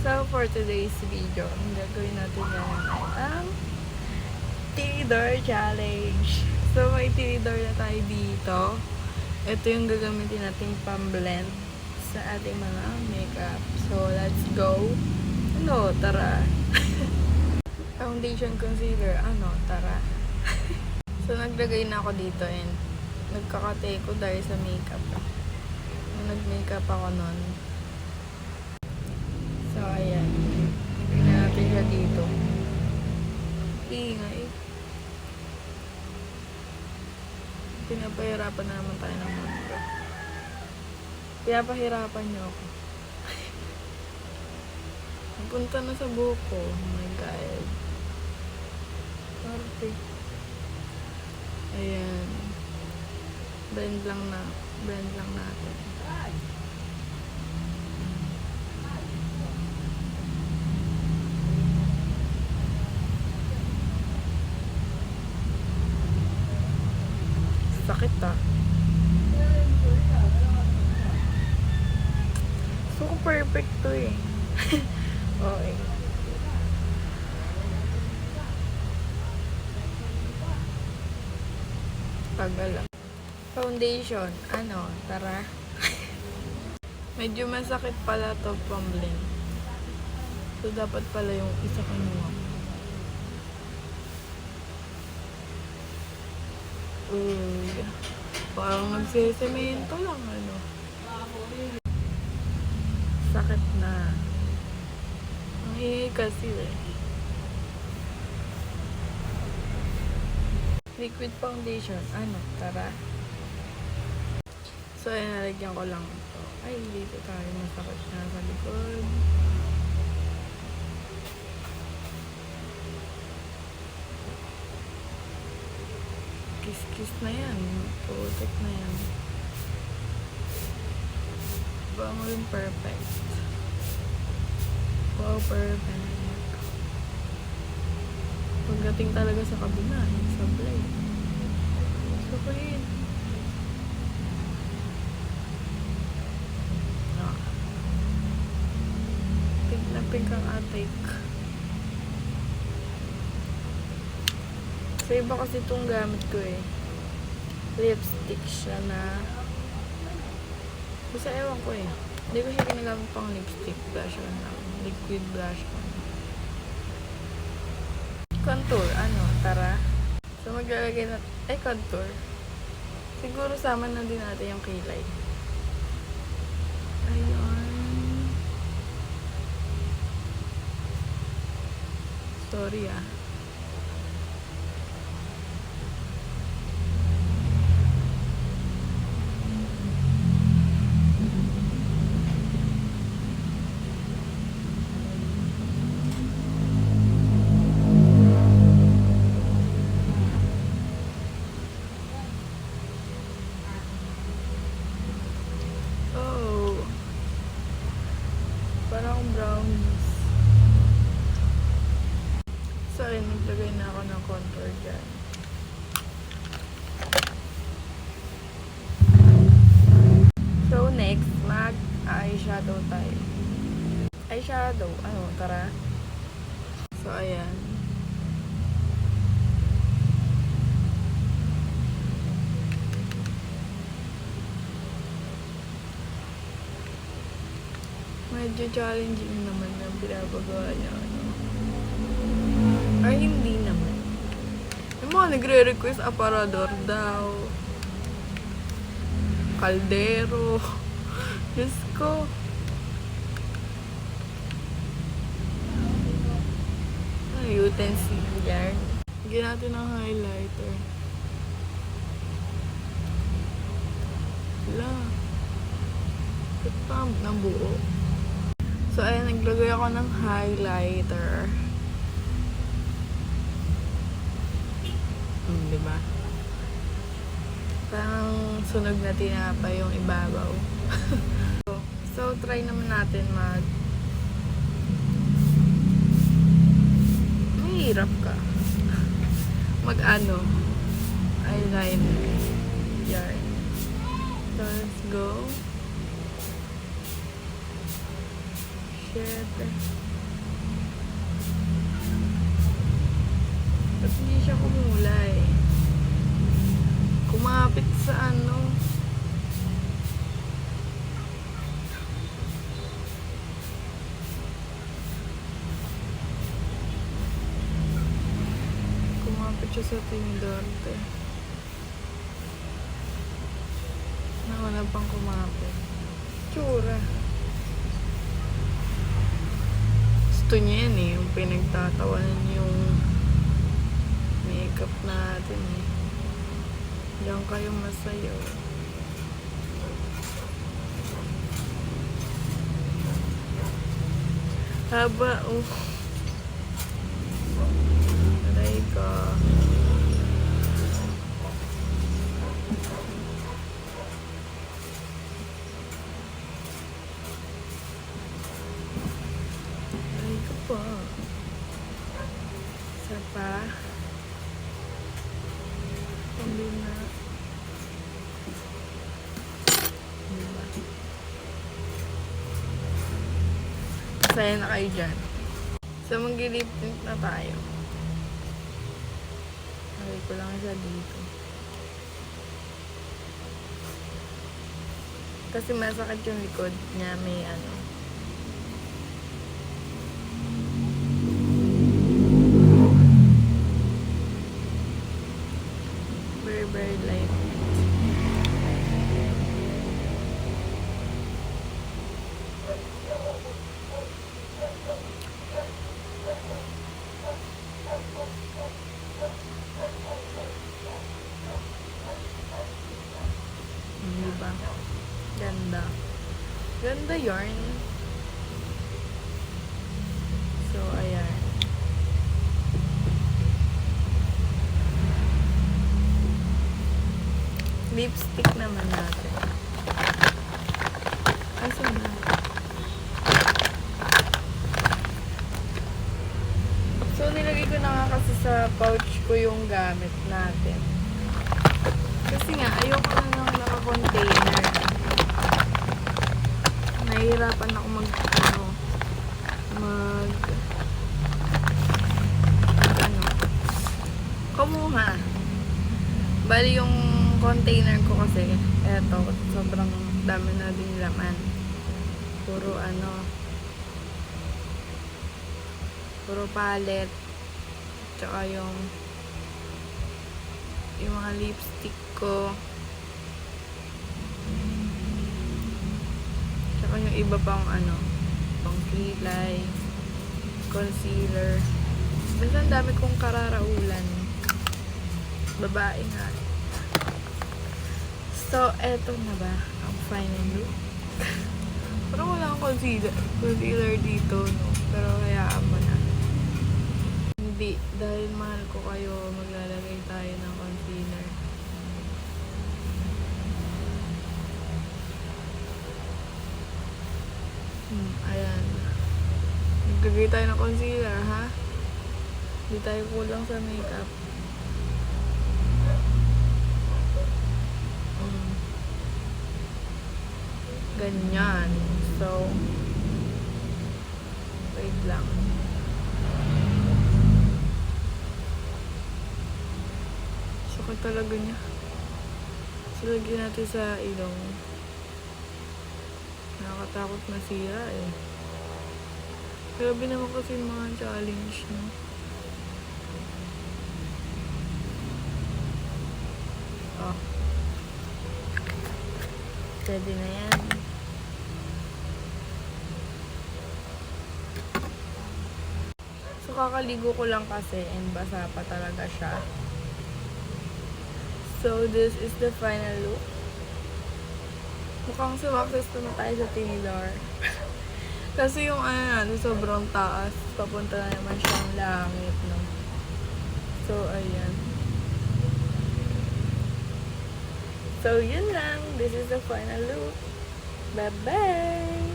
So, for today's video, ang gagawin natin ngayon ay ang Tinidor Challenge. So, may Tinidor na tayo dito. Ito yung gagamitin nating pang-blend sa ating mga makeup. So, let's go. Ano, tara. Foundation, concealer, ano, tara. So, naglagay na ako dito and nagkakatay ko dahil sa makeup. Nag-makeup ako nun. So, ayan. Tingnan natin siya dito. Ingay. Pinapahirapan na naman tayo ng mundo. Pinapahirapan niyo ako. Napunta na sa buhok ko. Oh my God. Perfect. Ayan. Blend lang natin. Sakit So, perfect to eh. Okay. Pagala. Foundation. Ano? Tara. Medyo masakit pala to pang-blend. So, dapat pala yung isa kinuha ko. Parang nagsesemento lang, ano. Sakit na. Ang hihi kasi eh. Liquid foundation. Ano? Tara. So, ayan, nalagyan ko lang ito. Ay, dito tayo. Masakit na sa likod. Kiss na yan. Putik na yan. Bang rin perfect. Wow, perfect. Pagdating talaga sa kabila, sablay. So, kulit. Pink na pink ang atik. So, iba kasi itong gamit ko eh. Lipstick siya na basta ewan ko eh. Hindi ko siya ginagamit pang lipstick. Blush on lang. Liquid blush on. Contour. Ano? Tara. So, maglalagay na contour. Siguro sama na din natin yung kilay. Ayun. Sorry ah. Parang brownies. So, ayun, naglagay na ako ng contour dyan. So, next, mag-eyeshadow tayo. Eyeshadow. Ano, tara. So, ayan. Medyo challenging naman ang pinapagawa niya. Ano. Ay, hindi naman. Yung mga nagre-request aparador daw. Kaldero. Diyos ko. Ay, utensil yan. Lagyan natin ng highlighter. Wala. Ito pa ng buo. So, ayan, naglagay ako ng highlighter. Diba? Parang sunog na tinapay yung ibabaw. So, try naman natin mahirap ka. Mag-ano? Eyeliner. Yarn. So, let's go. Shit. Ba't hindi siya kumulay? Kumapit sa ano. Kumapit siya sa tinidor. Nakawala pang kumapit. Tsura. Gusto niya yan eh. Yung pinagtatawanan yung makeup natin eh. Diyan kayo masayaw. Haba oh. Aray ka. Aray ka pa. Isa pa. Pambina. Diba? Masaya na kayo dyan. So, mag-lip tint na tayo. Lagay ko lang siya dito. Kasi masakit yung likod niya. May ano. Very, very light. Diba? Ganda. Ganda yarn. So, ayan. Lipstick naman natin. Asan na? So, nilagay ko na nga kasi sa pouch ko yung gamit natin. Kasi nga, ayoko na nang naka-container. Nahihirapan ako kumuha. Bali yung container ko kasi, eto, sobrang dami na din laman. Puro palette. Tsaka yung mga lipstick ko. Tsaka yung iba pang pang kilay, concealer. Basta ang dami kong kararaulan. Babae nga. So, eto na ba ang final look? Parang wala akong concealer dito, no? Pero hayaan mo na. Hindi, dahil mahal ko kayo, maglalagay tayo ng concealer. Ayan. Maglagay tayo ng concealer, ha? Hindi tayo kulang sa makeup. Ganyan. So, wait lang. Sakit talaga niya. So, lagyan natin sa ilong. Nakakatakot masira eh. Grabe naman kasi yung mga challenge, no? Oh. Pwede na yan. So, kakaligo ko lang kasi and basa pa talaga siya. So, this is the final look. Mukhang sumakses na tayo sa tinidor. Kasi yung sobrang taas. Papunta na naman siyang langit, no? So, ayan. So, yun lang. This is the final look. Bye-bye!